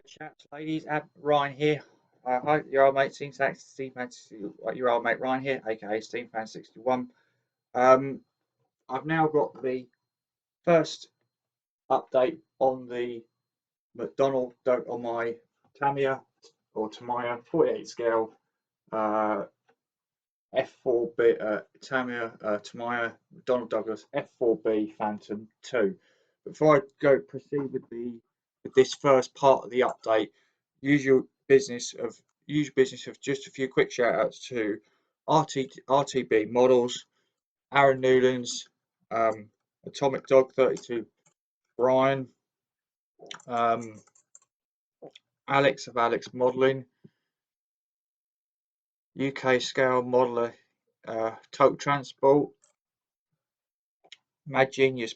Chaps, ladies, Ryan here. Hi, your old mate, Steve Fan, your old mate Ryan here, aka Steve Fan 61. Um, I've now got the first update on the McDonnell on my Tamyia 48 scale f-4b Tamyia McDonnell Douglas f-4b Phantom 2. Before I proceed with this first part of the update, usual business of just a few quick shout outs to RTB Models, Aaron Newlands, Atomic Dog 32, Brian, um, Alex of Alex Modelling, UK Scale Modeler, Total Transport, Mad Genius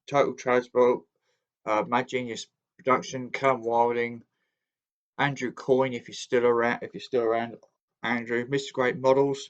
Total Transport, Mad Genius Production, Cam Wilding, Andrew Coyne if you're still around, Andrew, Mr. Great Models,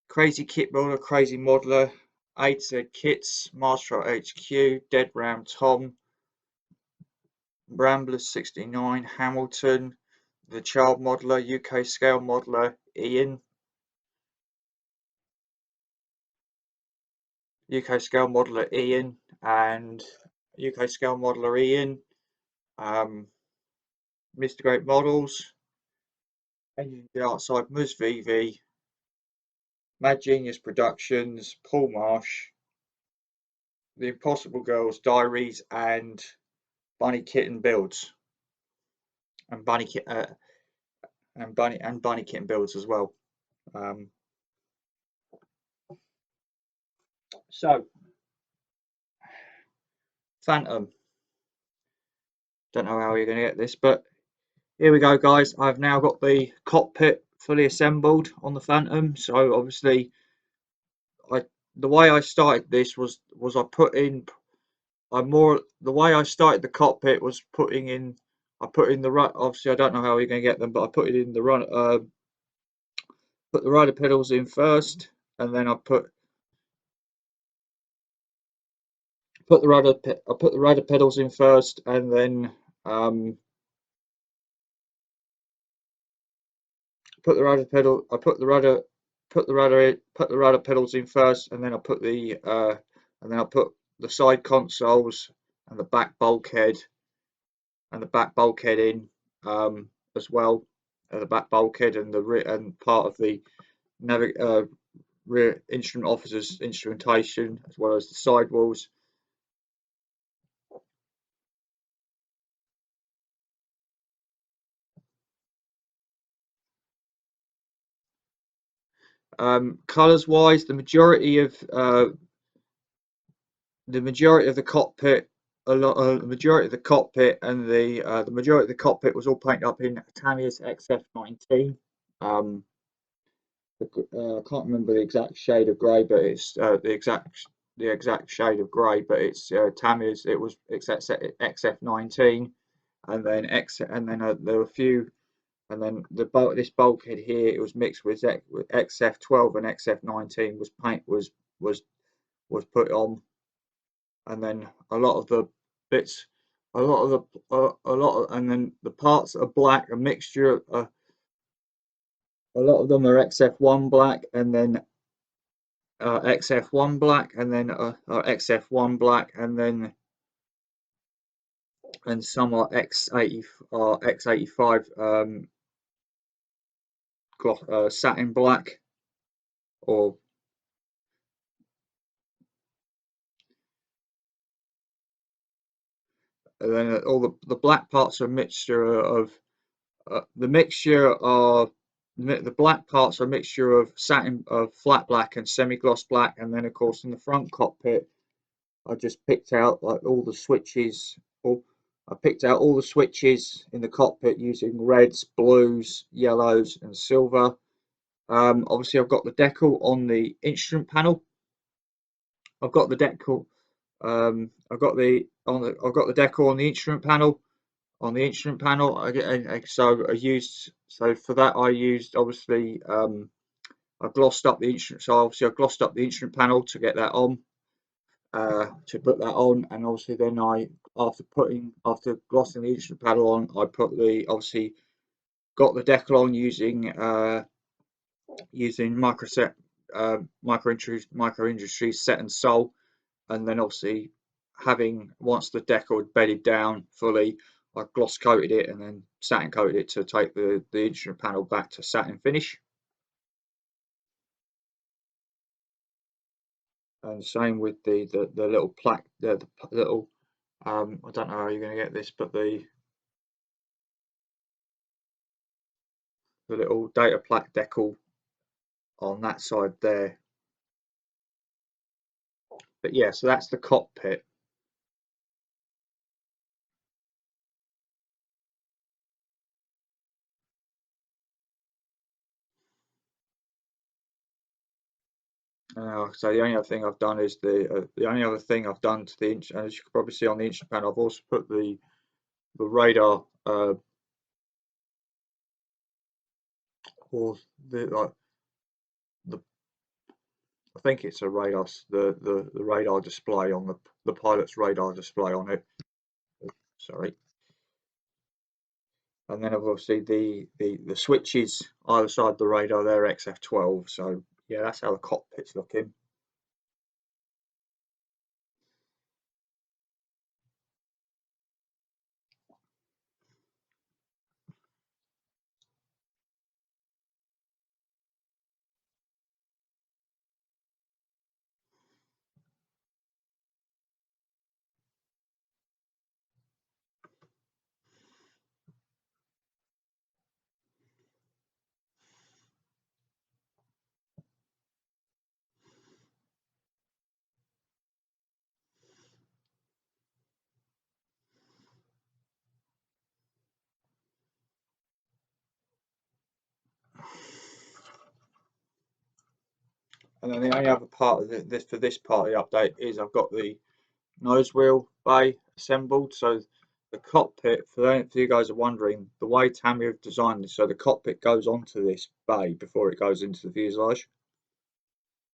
Crazy Kit Builder, Crazy Modeler, A to Z Kits, Master HQ, Dead Ram Tom, Ramblers 69, Hamilton, The Child Modeler, UK Scale Modeler, Ian, UK Scale Modeler Ian, and UK Scale Modeler Ian, Mr. Great Models, Engine the Outside, Mus VV, Mad Genius Productions, Paul Marsh, The Impossible Girls Diaries, and Bunny Kitten Builds, and Bunny Kitten Builds as well. So Phantom. Don't know how you're going to get this, but here we go, guys. I've now got the cockpit fully assembled on the Phantom. So obviously, the way I started this was I put in. The way I started the cockpit was putting in. I put in the right. Obviously, I don't know how you're going to get them, but I put it in the run. Put the rider pedals in first, and then I put the rider pedals in first, and then put the rider pedal. I put the rider pedals in first, and then I put the side consoles and the back bulkhead in as well. The back bulkhead and the rear and part of the rear instrument officer's instrumentation, as well as the sidewalls. Colours wise, the majority of the cockpit, the majority of the cockpit and the majority of the cockpit was all painted up in Tamyhia's XF19. I can't remember the exact shade of grey, but it's the exact shade of grey, but it's Tamyhia's. It's XF19, and then there were a few. And then this bulkhead here, it was mixed with XF12 and XF19 was put on, and then and then the parts are black, a mixture. A lot of them are XF1 black, and then XF1 black, and then XF1 black, and some are X85 satin black, or and then all the black parts are a mixture of the black parts are a mixture of satin, of flat black and semi-gloss black, and then of course in the front cockpit I just picked out like all the switches. I picked out all the switches in the cockpit using reds, blues, yellows, and silver. Obviously, I've got the decal on the instrument panel. I've got the decal. I've got the decal on the instrument panel. So for that I used obviously I glossed up the instrument. So obviously I glossed up the instrument panel to get that on. To put that on, and obviously then I after glossing the instrument panel on, I put the obviously got the decal on using micro industries set and sol, and then obviously having once the decal had bedded down fully, I gloss coated it and then satin coated it to take the instrument panel back to satin finish. And same with the little plaque, the little I don't know how you're going to get this, but the little data plaque decal on that side there. But yeah, so that's the cockpit. So the only other thing I've done is the only other thing I've done to the inch, as you can probably see on the instrument panel, I've also put the radar or the I think it's a radar the radar display on the pilot's radar display on it. Sorry. And then obviously the switches either side of the radar, they're XF12. So yeah, that's how the cockpit's looking. And then the only other part of this for this part of the update is I've got the nose wheel bay assembled. So the cockpit, for you guys are wondering, the way Tammy have designed this, so the cockpit goes onto this bay before it goes into the fuselage.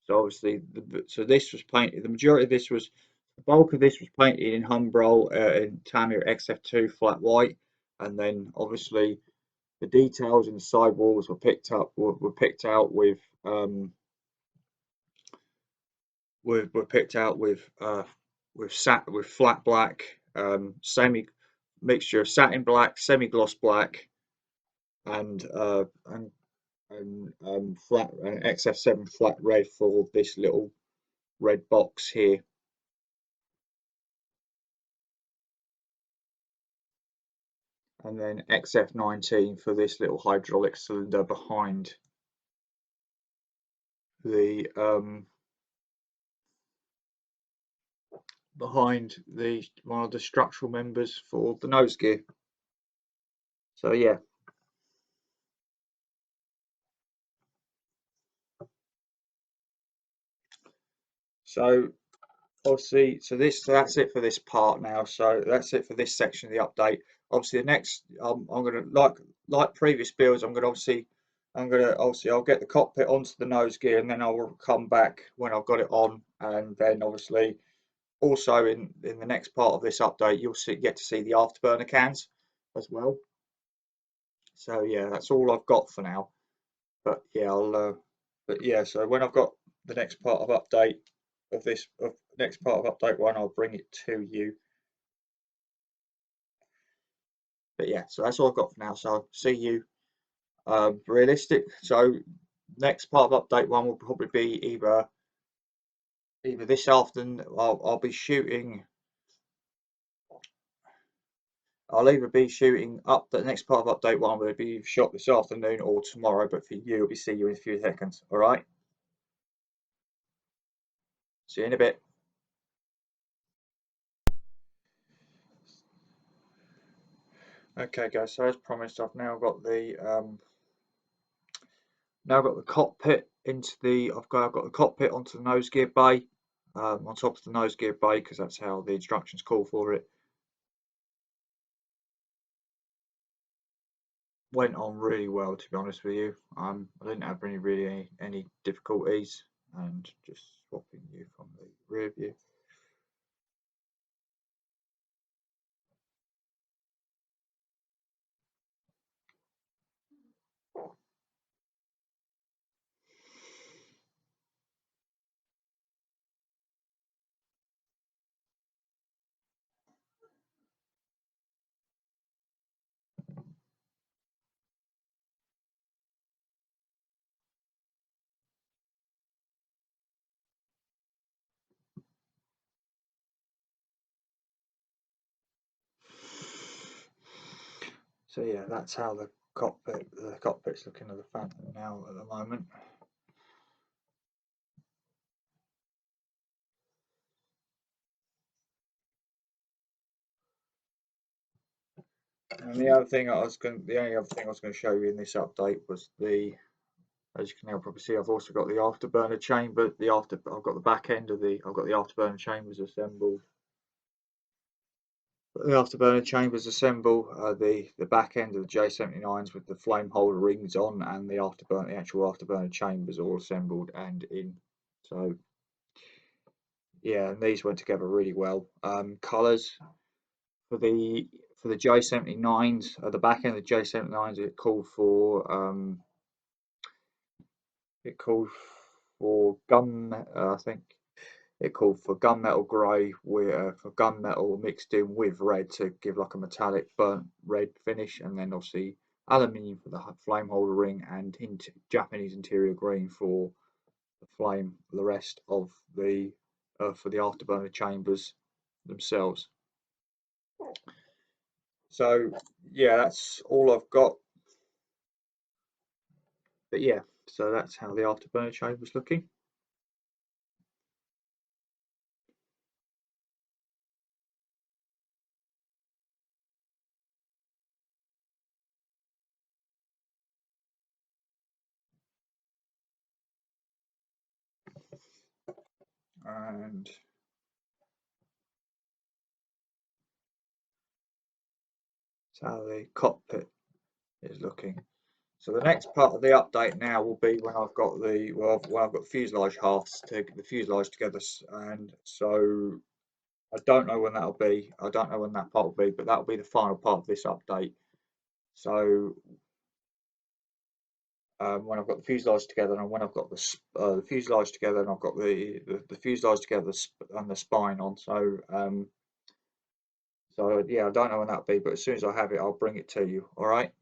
So obviously, so this was painted. The majority of this was, the bulk of this was painted in Humbrol in Tammy XF2 flat white, and then obviously the details in the sidewalls were picked out with were picked out with flat black, semi mixture of satin black, semi gloss black, and flat XF7 flat red for this little red box here. And then XF19 for this little hydraulic cylinder behind the one of the structural members for the nose gear. So yeah. So obviously, so that's it for this part now. So that's it for this section of the update. Obviously, the next I'm gonna like previous builds. I'll get the cockpit onto the nose gear, and then I will come back when I've got it on, and then obviously also in the next part of this update, you'll get to see the afterburner cans as well. So yeah, that's all I've got for now. But yeah, so when I've got the next part of update next part of update 1, I'll bring it to you. But yeah, so that's all I've got for now. So I'll see you realistic. So next part of update 1 will probably be either this afternoon. I'll be shooting. I'll either be shooting up the next part of update 1 will be shot this afternoon or tomorrow. But for you, I'll be seeing you in a few seconds. All right. See you in a bit. Okay, guys. So as promised, I've now got the cockpit I've got the cockpit onto the nose gear bay, on top of the nose gear bay, because that's how the instructions call for it. Went on really well, to be honest with you. I didn't have any difficulties, and just swapping you from the rear view. So yeah, that's how the cockpit's looking at the Phantom now at the moment. And the only other thing I was going to show you in this update was as you can now probably see, I've also got the afterburner chamber. I've got the back end of I've got the afterburner chambers assembled. The afterburner chambers assemble the back end of the J79s with the flame holder rings on, and the actual afterburner chambers all assembled and in. So yeah, and these went together really well. Colours for the J79s, the back end of the J79s, it called for I think it called for gunmetal grey for gunmetal mixed in with red to give like a metallic burnt red finish, and then obviously aluminium for the flame holder ring, and Japanese interior green for the rest of the for the afterburner chambers themselves. So yeah, that's all I've got. But yeah, so that's how the afterburner chamber's looking. And that's how the cockpit is looking. So the next part of the update now will be when I've got the fuselage halves to the fuselage together, and so I don't know when that'll be. I don't know when that part will be, but that'll be the final part of this update. So when I've got the fuselage together, and when I've got the fuselage together, and I've got the fuselage together and the spine on. So yeah, I don't know when that'll be, but as soon as I have it, I'll bring it to you. All right.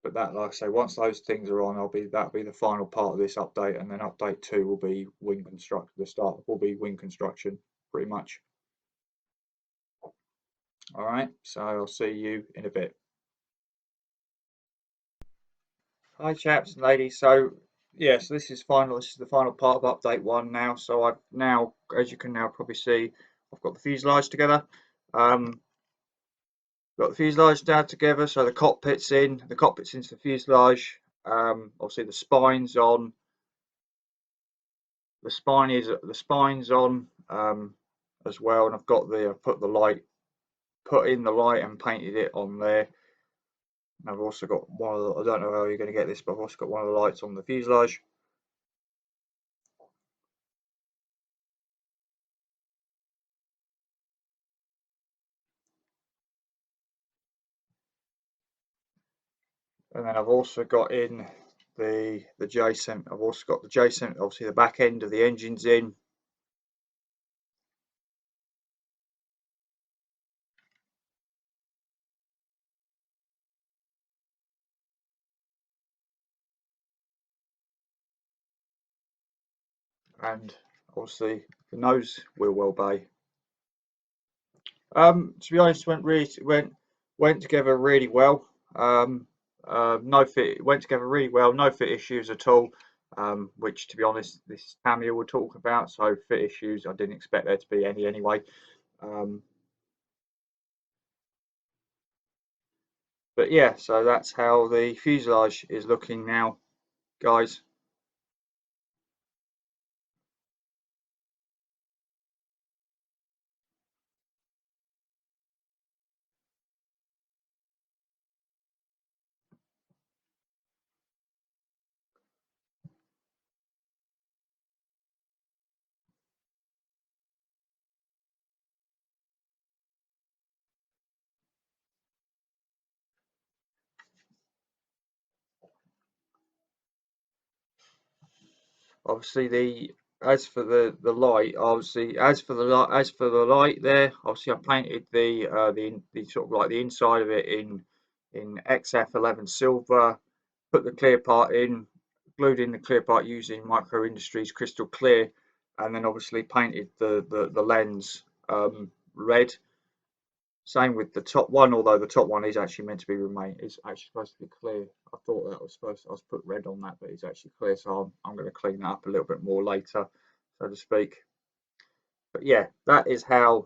But that, like I say, once those things are on, that'll be the final part of this update, and then update 2 will be wing construction. The start will be wing construction, pretty much. All right, so I'll see you in a bit. Hi, chaps and ladies. So yeah, so this is final. This is the final part of update 1 now. So I've now, as you can now probably see, I've got the fuselage together. Got the fuselage down together, so the cockpit's in. The cockpit's into the fuselage. Obviously the spine's on. The spine's on as well, and I've got put in the light and painted it on there. And I've also got I don't know how you're going to get this, but I've also got one of the lights on the fuselage. And then I've also got in the J7. I've also got the J7. Obviously, the back end of the engine's in. And obviously the nose wheel well bay. To be honest, went together really well. Went together really well. No fit issues at all. Which, to be honest, this Tamyia will talk about. So fit issues, I didn't expect there to be any anyway. But yeah, so that's how the fuselage is looking now, guys. Obviously, as for the light, obviously as for the light there, obviously I painted the sort of like the inside of it in XF11 silver, put the clear part in, glued in the clear part using Micro Industries Crystal Clear, and then obviously painted the lens red. Same with the top one, although the top one is actually meant to be is actually supposed to be clear. I thought that was I was put red on that, but it's actually clear, so I'm going to clean that up a little bit more later, so to speak. But yeah, that is how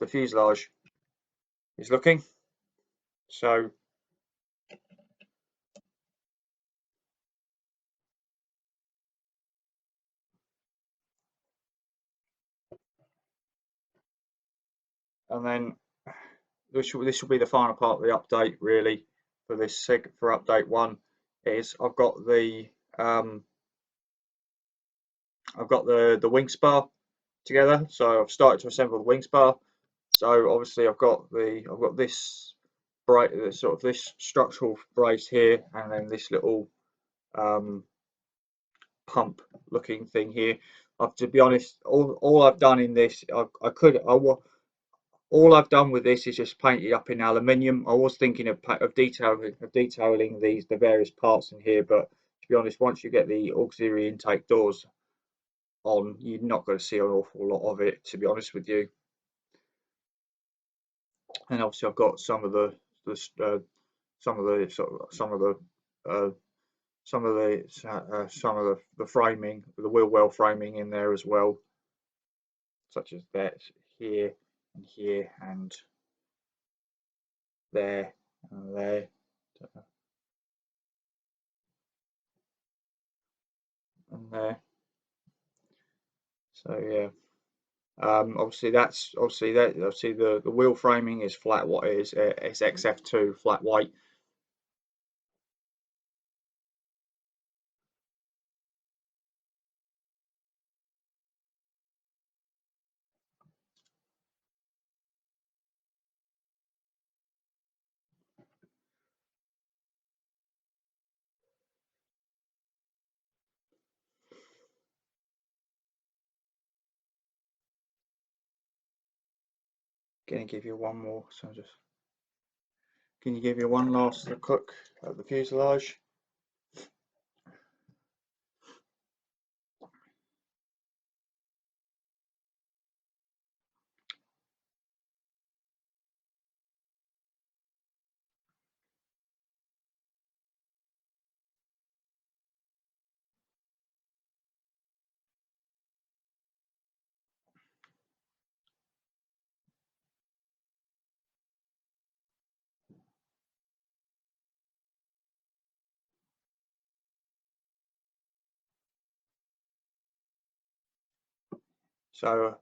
the fuselage is looking. So and then this will be the final part of the update really for this for update 1 is I've got the wing spar together, so I've started to assemble the wing spar. So obviously I've got this sort of this structural brace here, and then this little pump looking thing here. To be honest, all I've done in this, all I've done with this is just paint it up in aluminium. I was thinking of detailing the various parts in here, but to be honest, once you get the auxiliary intake doors on, you're not going to see an awful lot of it, to be honest with you. And obviously I've got some of the framing, the wheel well framing in there as well, such as that here and here and there and there and there. So yeah, obviously the wheel framing is flat. What it is, it's XF2 flat white. Gonna give you one more. So just can you give you one last look at the fuselage? So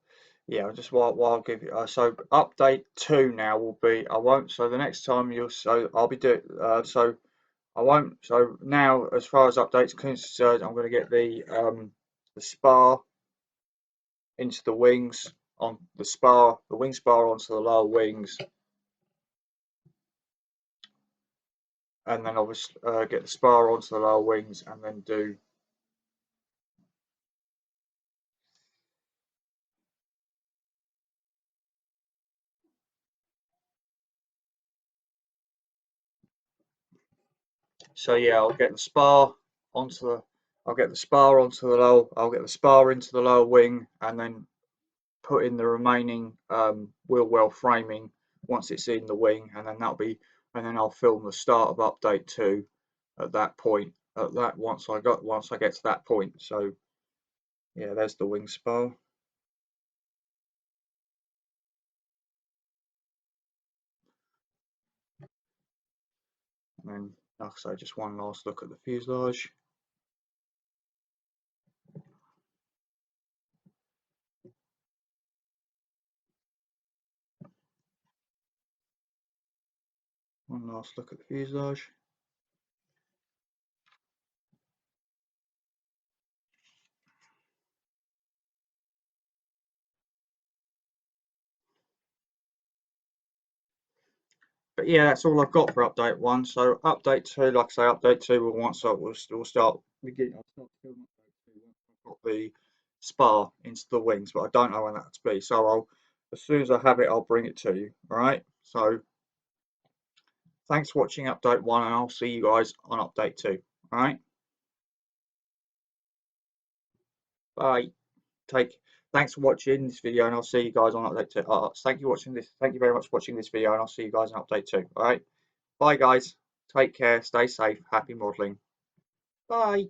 yeah, just while I'll give you so update 2 now will be I won't so the next time I'll be doing so I won't so now as far as updates concerned I'm going to get the spar into the wings on the wing spar onto the lower wings, and then obviously get the spar onto the lower wings and then do so yeah onto the I'll get the spar onto the lower I'll get the spar into the lower wing and then put in the remaining wheel well framing once it's in the wing, and then and then I'll film the start of update 2 at that point once I get to that point. So yeah, there's the wing spar. And then, like I say, just one last look at the fuselage. One last look at the fuselage. But yeah, that's all I've got for update 1. So update 2, like I say, update 2 we'll start beginning. I'll start filming update 2 once I've got the spar into the wings, but I don't know when that to be. So as soon as I have it, I'll bring it to you. All right. So thanks for watching update 1, and I'll see you guys on update 2. All right. Bye. Take. thanks for watching this video, and I'll see you guys on update 2. Thank you watching this. Thank you very much for watching this video, and I'll see you guys on update 2. All right, bye guys. Take care. Stay safe. Happy modelling. Bye.